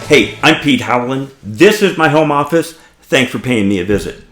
Hey, I'm Pete Howland. This is my home office. Thanks for paying me a visit.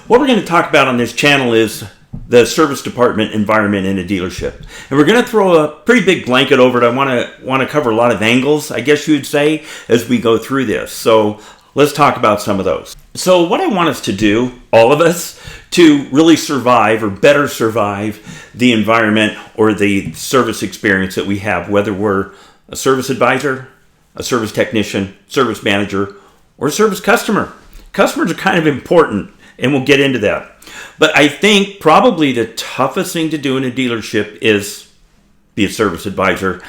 What we're going to talk about on this channel is the service department environment in a dealership. And we're going to throw a pretty big blanket over it. I want to cover a lot of angles, I guess you would say, as we go through this. So let's talk about some of those. So what I want us to do, all of us, to really survive or better survive the environment or the service experience that we have, whether we're a service advisor, a service technician, service manager, or a service customer. Customers are kind of important, and we'll get into that. But I think probably the toughest thing to do in a dealership is be a service advisor.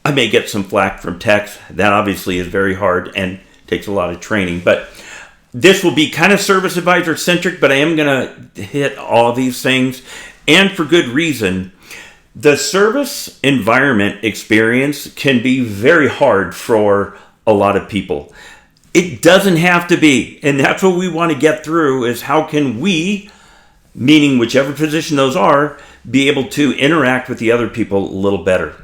I may get some flack from techs. That obviously is very hard and takes a lot of training. But this will be kind of service advisor centric, but I am going to hit all these things, and for good reason. The service environment experience can be very hard for a lot of people. It doesn't have to be, and that's what we want to get through is how can we, meaning whichever position those are, be able to interact with the other people a little better.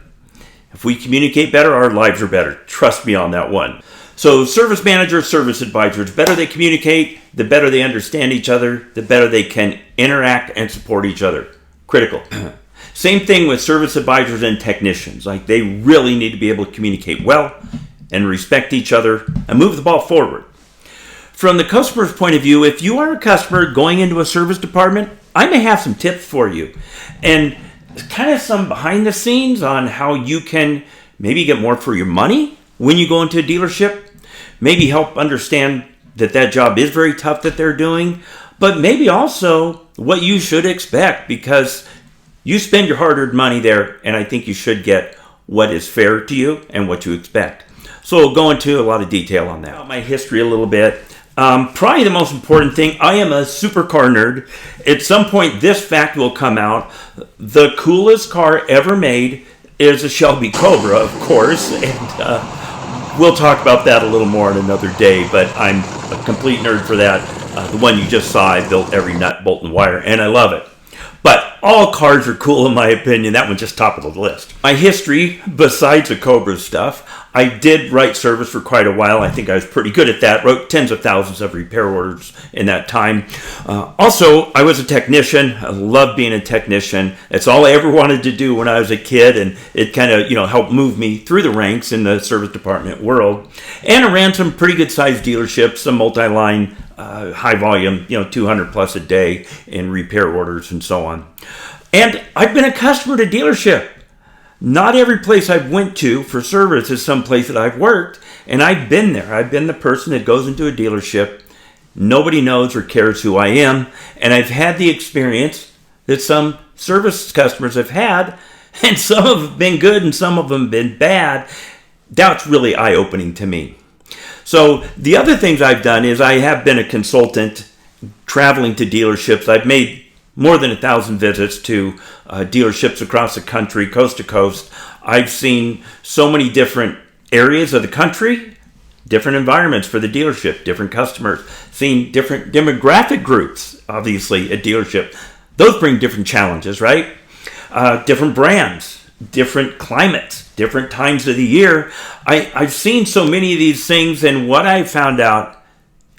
If we communicate better, our lives are better. Trust me on that one. So service managers, service advisors, the better they communicate, the better they understand each other, the better they can interact and support each other. Critical. Same thing with service advisors and technicians. Like they really need to be able to communicate well and respect each other and move the ball forward. From the customer's point of view, if you are a customer going into a service department, I may have some tips for you and kind of some behind the scenes on how you can maybe get more for your money when you go into a dealership, maybe help understand that job is very tough that they're doing, but maybe also what you should expect because you spend your hard-earned money there, and I think you should get what is fair to you and what you expect. So we'll go into a lot of detail on that. My history a little bit. Probably the most important thing, I am a supercar nerd. At some point, this fact will come out. The coolest car ever made is a Shelby Cobra, of course, and we'll talk about that a little more in another day, but I'm a complete nerd for that. The one you just saw, I built every nut, bolt, and wire, and I love it. But all cars are cool in my opinion. That one's just top of the list. My history, besides the Cobra stuff, I did write service for quite a while. I think I was pretty good at that. Wrote tens of thousands of repair orders in that time. Also, I was a technician. I loved being a technician. It's all I ever wanted to do when I was a kid, and it kind of helped move me through the ranks in the service department world. And I ran some pretty good sized dealerships, some multi-line, high volume, 200 plus a day in repair orders and so on. And I've been a customer to dealership. Not every place I've went to for service is some place that I've worked, and I've been there. I've been the person that goes into a dealership. Nobody knows or cares who I am, and I've had the experience that some service customers have had, and some of them have been good and some of them have been bad. That's really eye-opening to me. So the other things I've done is I have been a consultant traveling to dealerships. I've made more than 1,000 visits to dealerships across the country, coast to coast. I've seen so many different areas of the country, different environments for the dealership, different customers, seen different demographic groups, obviously, at dealership. Those bring different challenges, right? Different brands, different climates, different times of the year. I've seen so many of these things, and what I found out,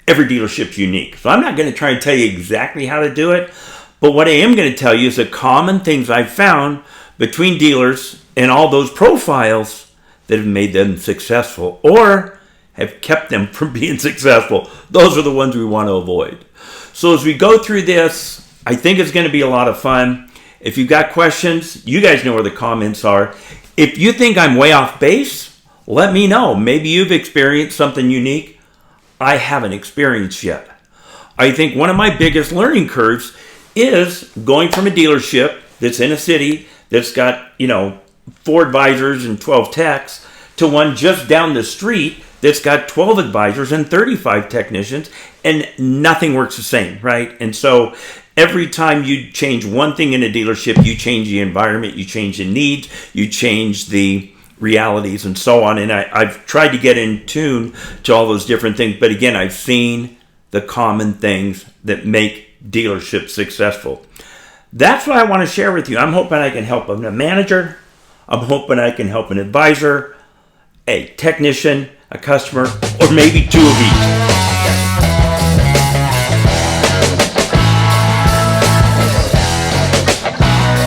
every dealership's unique. So I'm not going to try and tell you exactly how to do it, but what I am going to tell you is the common things I've found between dealers and all those profiles that have made them successful or have kept them from being successful. Those are the ones we want to avoid. So as we go through this, I think it's going to be a lot of fun. If you've got questions, you guys know where the comments are. If you think I'm way off base, let me know. Maybe you've experienced something unique I haven't experienced yet. I think one of my biggest learning curves is going from a dealership that's in a city that's got, 4 advisors and 12 techs to one just down the street that's got 12 advisors and 35 technicians, and nothing works the same, right? And so every time you change one thing in a dealership, you change the environment, you change the needs, you change the realities and so on. And I've tried to get in tune to all those different things. But again, I've seen the common things that make dealerships successful. That's what I want to share with you. I'm hoping I can help a manager. I'm hoping I can help an advisor, a technician, a customer, or maybe two of each.